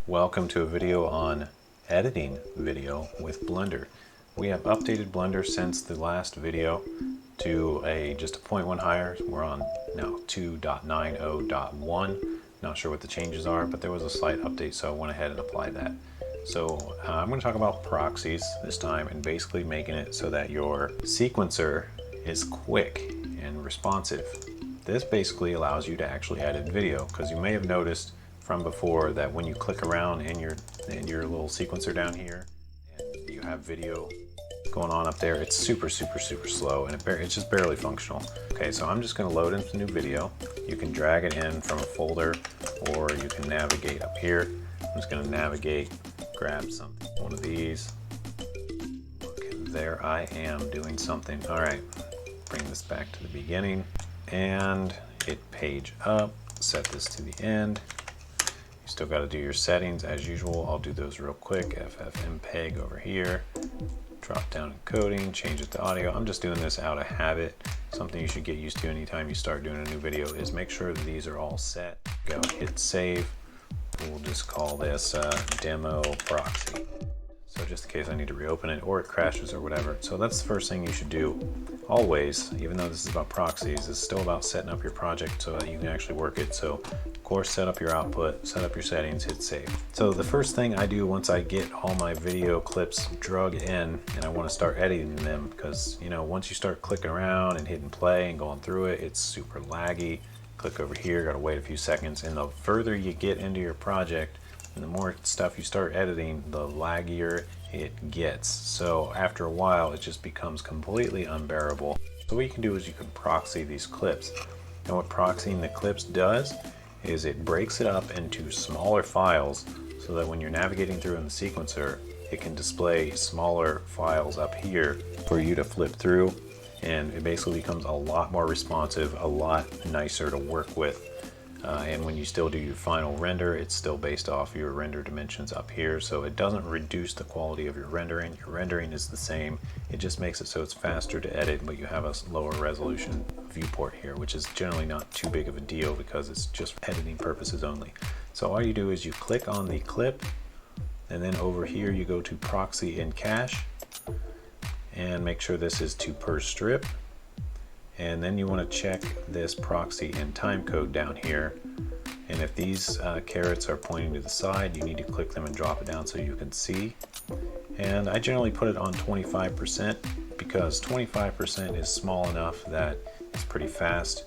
Welcome to a video on editing video with Blender. We have updated Blender since the last video to just a 0.1 higher. We're on now 2.90.1. Not sure what the changes are, but there was a slight update, so I went ahead and applied that. So I'm going to talk about proxies this time and basically making it so that your sequencer is quick and responsive. This basically allows you to actually edit video, because you may have noticed from before that when you click around in your little sequencer down here and you have video going on up there, it's super slow and it's just barely functional. Okay, so I'm just going to load into new video. You can drag it in from a folder or you can navigate up here. I'm just going to navigate, grab something, one of these. Okay, there I am doing something. All right, bring this back to the beginning and hit page up, set this to the end. You still got to do your settings as usual. I'll do those real quick. FFmpeg over here. Drop down encoding, change it to audio. I'm just doing this out of habit. Something you should get used to anytime you start doing a new video is make sure that these are all set. Go hit save. We'll just call this demo proxy. So just in case I need to reopen it or it crashes or whatever. So that's the first thing you should do always, even though this is about proxies, it's still about setting up your project so that you can actually work it. So of course, set up your output, set up your settings, hit save. So the first thing I do once I get all my video clips drug in and I want to start editing them, because you know, once you start clicking around and hitting play and going through it, it's super laggy. Click over here, gotta wait a few seconds, and the further you get into your project and the more stuff you start editing, the laggier it gets. So after a while, it just becomes completely unbearable. So what you can do is you can proxy these clips. And what proxying the clips does is it breaks it up into smaller files so that when you're navigating through in the sequencer, it can display smaller files up here for you to flip through. And it basically becomes a lot more responsive, a lot nicer to work with. And when you still do your final render, it's still based off your render dimensions up here, so it doesn't reduce the quality of your rendering. Your rendering is the same. It just makes it so it's faster to edit, but you have a lower resolution viewport here, which is generally not too big of a deal because it's just editing purposes only. So all you do is you click on the clip, and then over here you go to proxy and cache, and make sure this is to per strip. And then you want to check this proxy and time code down here. And if these carets are pointing to the side, you need to click them and drop it down so you can see. And I generally put it on 25% because 25% is small enough that it's pretty fast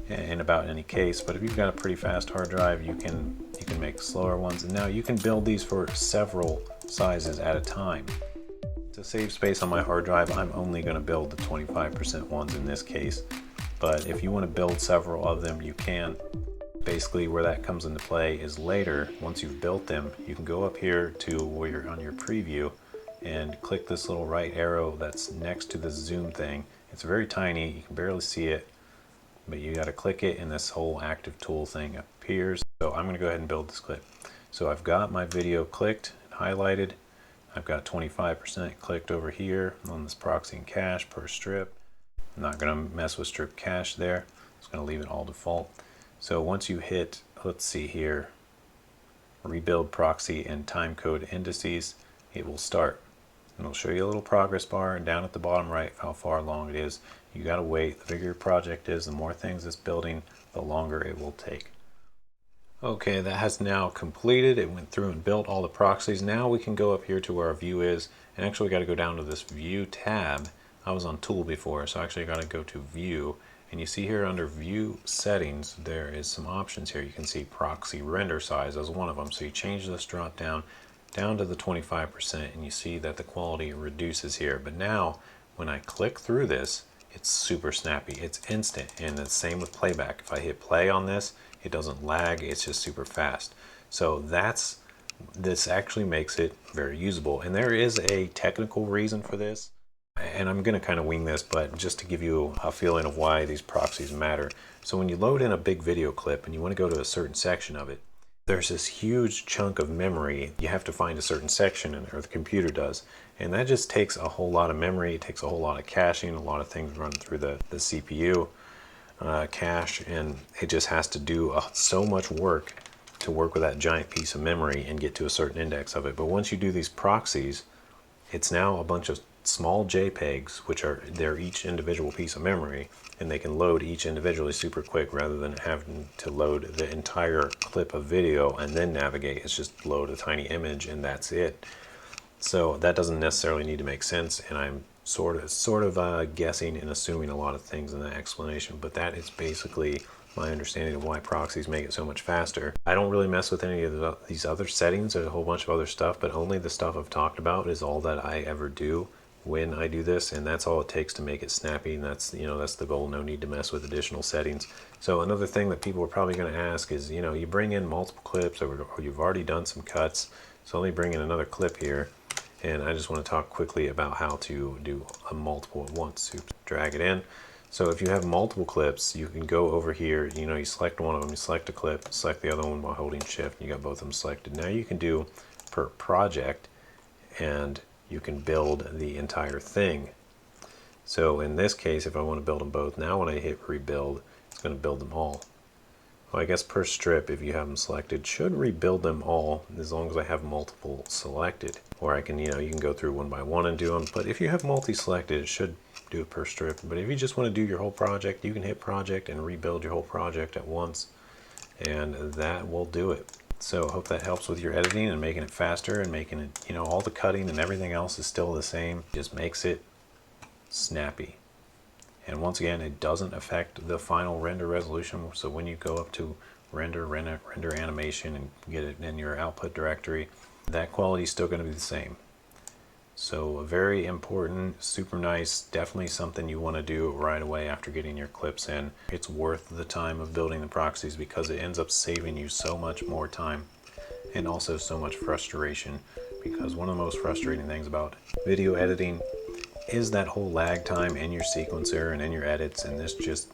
in about any case. But if you've got a pretty fast hard drive, you can make slower ones. And now you can build these for several sizes at a time. To save space on my hard drive, I'm only going to build the 25% ones in this case, but if you want to build several of them, you can. Basically where that comes into play is later, once you've built them, you can go up here to where you're on your preview and click this little right arrow that's next to the zoom thing. It's very tiny, you can barely see it, but you got to click it and this whole active tool thing appears. So I'm going to go ahead and build this clip. So I've got my video clicked and highlighted. I've got 25% clicked over here on this proxy and cache per strip. I'm not going to mess with strip cache there. I'm just going to leave it all default. So once you hit, let's see here, rebuild proxy and timecode indices, it will start. And it'll show you a little progress bar, and down at the bottom right how far along it is. You got to wait. The bigger your project is, the more things it's building, the longer it will take. Okay, that has now completed. It went through and built all the proxies. Now we can go up here to where our view is, and actually we got to go down to this view tab. I was on tool before, so actually I got to go to view, and you see here under view settings there is some options here. You can see proxy render size as one of them. So you change this drop down to the 25%, and you see that the quality reduces here. But now when I click through this, it's super snappy, it's instant, and the same with playback. If I hit play on this, it doesn't lag, it's just super fast. So this actually makes it very usable. And there is a technical reason for this, and I'm going to kind of wing this, but just to give you a feeling of why these proxies matter. So when you load in a big video clip and you want to go to a certain section of it, there's this huge chunk of memory. You have to find a certain section in there, or the computer does. And that just takes a whole lot of memory. It takes a whole lot of caching, a lot of things running through the CPU cache, and it just has to do so much work to work with that giant piece of memory and get to a certain index of it. But once you do these proxies, it's now a bunch of small JPEGs, which are they're each individual piece of memory, and they can load each individually super quick rather than having to load the entire clip of video and then navigate. It's just load a tiny image and that's it. So that doesn't necessarily need to make sense, and I'm sort of guessing and assuming a lot of things in that explanation, but that is basically my understanding of why proxies make it so much faster. I don't really mess with any of these other settings. There's a whole bunch of other stuff, but only the stuff I've talked about is all that I ever do when I do this, and that's all it takes to make it snappy, and that's the goal. No need to mess with additional settings. So another thing that people are probably going to ask is, you bring in multiple clips, or you've already done some cuts, so let me bring in another clip here, and I just want to talk quickly about how to do a multiple at once. So drag it in. So if you have multiple clips, you can go over here, you select one of them, you select a clip, select the other one while holding shift, and you got both of them selected. Now you can do per project, and you can build the entire thing. So in this case, if I want to build them both, now when I hit rebuild, it's going to build them all. Well, I guess per strip, if you have them selected, should rebuild them all as long as I have multiple selected. Or I can, you can go through one by one and do them. But if you have multi-selected, it should do it per strip. But if you just want to do your whole project, you can hit project and rebuild your whole project at once, and that will do it. So I hope that helps with your editing and making it faster and making it, all the cutting and everything else is still the same. Just makes it snappy. And once again, it doesn't affect the final render resolution. So when you go up to render animation and get it in your output directory, that quality is still going to be the same. So very important, super nice, definitely something you want to do right away after getting your clips in. It's worth the time of building the proxies because it ends up saving you so much more time and also so much frustration, because one of the most frustrating things about video editing is that whole lag time in your sequencer and in your edits, and this just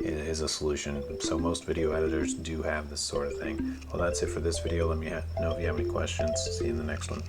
is a solution. So most video editors do have this sort of thing. Well, that's it for this video. Let me know if you have any questions. See you in the next one.